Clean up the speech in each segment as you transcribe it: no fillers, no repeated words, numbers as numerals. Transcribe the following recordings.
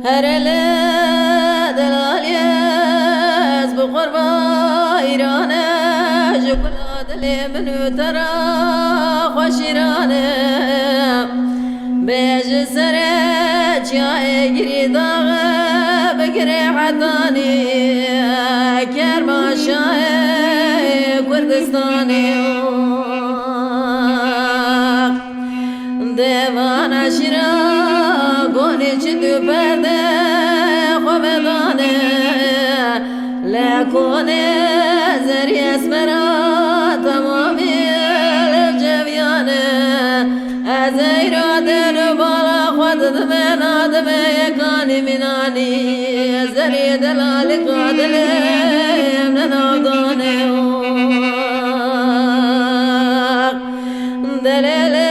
هرله دلالیز بقربا ایرانه جکلاد منو ترا خوشیرانه بیج سره چای گری داغه بگره حدانی کرماشای کردستانی دیوان شیرا گونی چی تو پرده خوب دانه لکونه زری اسمرا تمامی الجویانه از ایراده بالا خود دمه نادمه یکانی منانی زری دلالی قادله من نادانه دلیل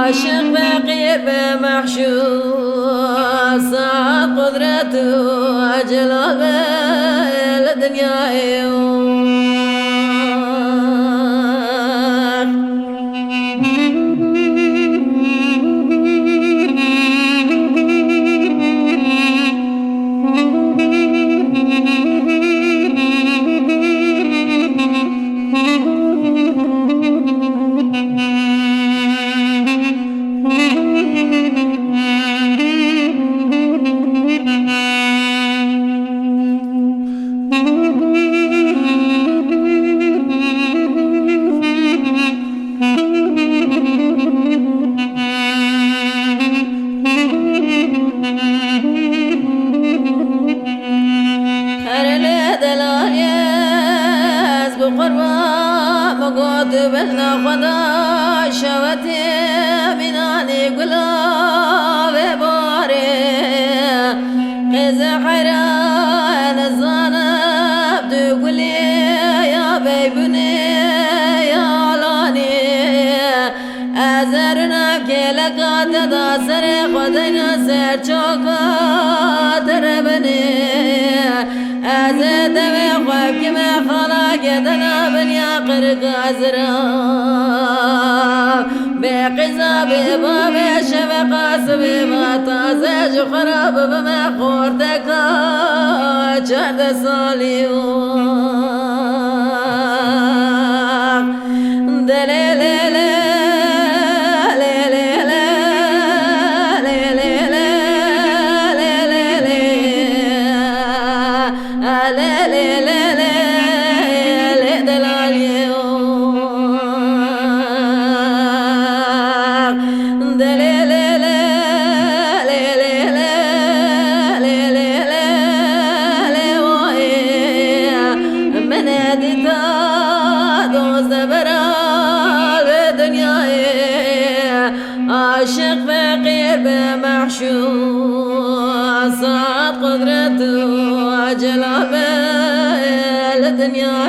عاشق فقير بمحشوب صعب قدرته جلال الدنيا بلنا خدا شوتي بناني قلاب باري قز حيران الزانب تقولي يا بيبني يا لاني أزرنا بكيلك تداسر خدنا سر چوكا تربني أزد بخوك ما خلاك دنا بنيا قرق أزراب بقزاب باب شفقاس بما تازج خراب بما خورتك جد صاليون دليل عاشق فقير بمحشوب صعب قدرته جلال الدنيا